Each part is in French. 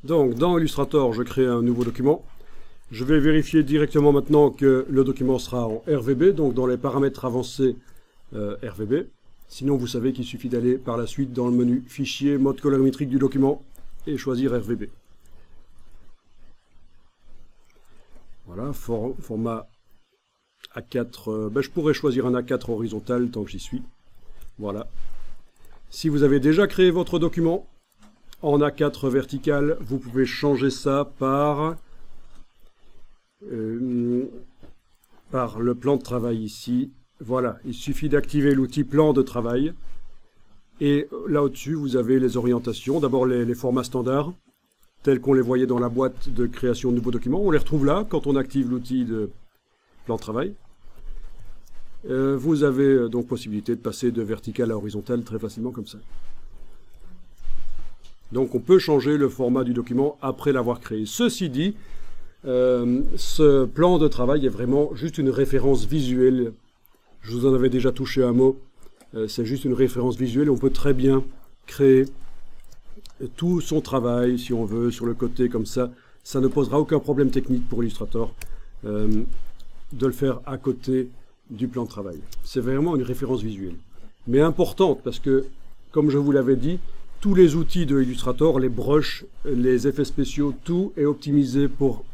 Donc, dans Illustrator, je crée un nouveau document. Je vais vérifier directement maintenant que le document sera en RVB, donc dans les paramètres avancés RVB. Sinon, vous savez qu'il suffit d'aller par la suite dans le menu Fichier, mode colorimétrique du document et choisir RVB. Voilà, format A4. Je pourrais choisir un A4 horizontal tant que j'y suis. Voilà. Si vous avez déjà créé votre document en A4 vertical, vous pouvez changer ça par le plan de travail ici. Voilà, il suffit d'activer l'outil plan de travail. Et là au-dessus, vous avez les orientations. D'abord les formats standards, tels qu'on les voyait dans la boîte de création de nouveaux documents. On les retrouve là quand on active l'outil de plan de travail. Vous avez donc possibilité de passer de vertical à horizontal très facilement comme ça. Donc on peut changer le format du document après l'avoir créé. Ceci dit, ce plan de travail est vraiment juste une référence visuelle. Je vous en avais déjà touché un mot. C'est juste une référence visuelle. On peut très bien créer tout son travail, si on veut, sur le côté comme ça. Ça ne posera aucun problème technique pour Illustrator de le faire à côté du plan de travail. C'est vraiment une référence visuelle. Mais importante parce que, comme je vous l'avais dit, tous les outils de Illustrator, les brushes, les effets spéciaux, tout est optimisé pour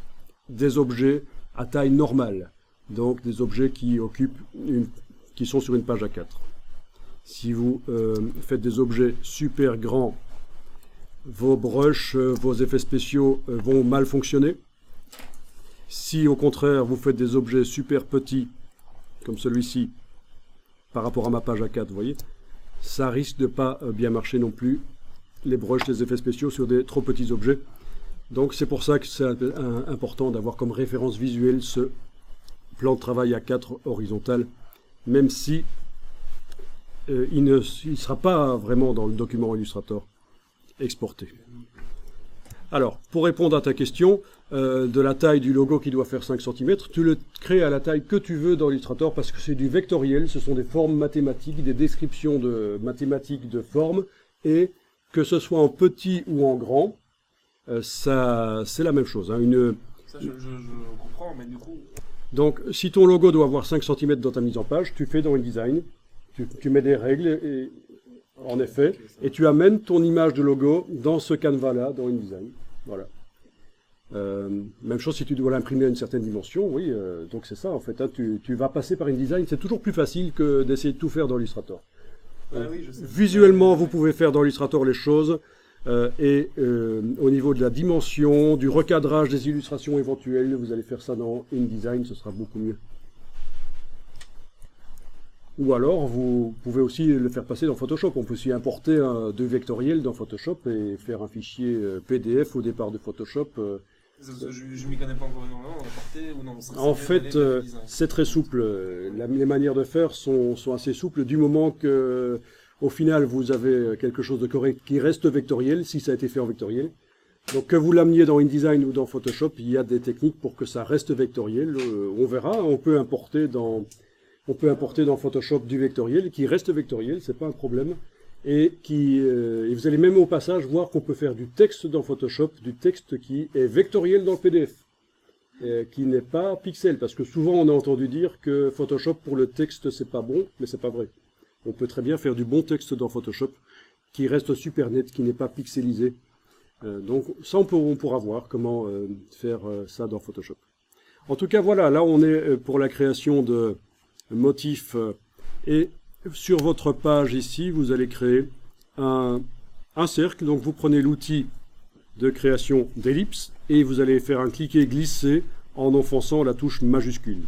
des objets à taille normale. Donc des objets qui sont sur une page A4. Si vous faites des objets super grands, vos brushes, vos effets spéciaux vont mal fonctionner. Si au contraire vous faites des objets super petits, comme celui-ci, par rapport à ma page A4, vous voyez, ça risque de pas bien marcher non plus, les brushes, les effets spéciaux sur des trop petits objets. Donc c'est pour ça que c'est important d'avoir comme référence visuelle ce plan de travail A4 horizontal, même si il ne sera pas vraiment dans le document Illustrator exporté. Alors, pour répondre à ta question, de la taille du logo qui doit faire 5 cm, tu le crées à la taille que tu veux dans Illustrator parce que c'est du vectoriel, ce sont des formes mathématiques, des descriptions mathématiques de formes, et que ce soit en petit ou en grand, c'est la même chose. Hein, Ça, je comprends, mais du coup... Donc, si ton logo doit avoir 5 cm dans ta mise en page, tu fais dans InDesign, tu mets des règles, en effet, et tu amènes ton image de logo dans ce canevas-là, dans InDesign. Voilà. Même chose si tu dois l'imprimer à une certaine dimension, oui, donc c'est ça en fait. Hein, tu vas passer par InDesign, c'est toujours plus facile que d'essayer de tout faire dans Illustrator. Oui, je sais. Visuellement, vous pouvez faire dans Illustrator les choses, et au niveau de la dimension, du recadrage des illustrations éventuelles, vous allez faire ça dans InDesign, ce sera beaucoup mieux. Ou alors, vous pouvez aussi le faire passer dans Photoshop. On peut aussi importer deux vectoriels dans Photoshop et faire un fichier PDF au départ de Photoshop. Je m'y connais pas encore énormément, importer ou non. En fait, c'est très souple. Les manières de faire sont assez souples du moment que, au final, vous avez quelque chose de correct qui reste vectoriel, si ça a été fait en vectoriel. Donc, que vous l'ameniez dans InDesign ou dans Photoshop, il y a des techniques pour que ça reste vectoriel. On verra, on peut importer dans Photoshop du vectoriel qui reste vectoriel, c'est pas un problème. Et vous allez même au passage voir qu'on peut faire du texte dans Photoshop, du texte qui est vectoriel dans le PDF, qui n'est pas pixel, parce que souvent on a entendu dire que Photoshop pour le texte c'est pas bon, mais c'est pas vrai. On peut très bien faire du bon texte dans Photoshop, qui reste super net, qui n'est pas pixelisé. Donc ça on pourra voir comment faire ça dans Photoshop. En tout cas voilà, là on est pour la création de motifs, et sur votre page ici, vous allez créer un cercle. Donc vous prenez l'outil de création d'ellipse et vous allez faire un cliquer-glisser en enfonçant la touche majuscule.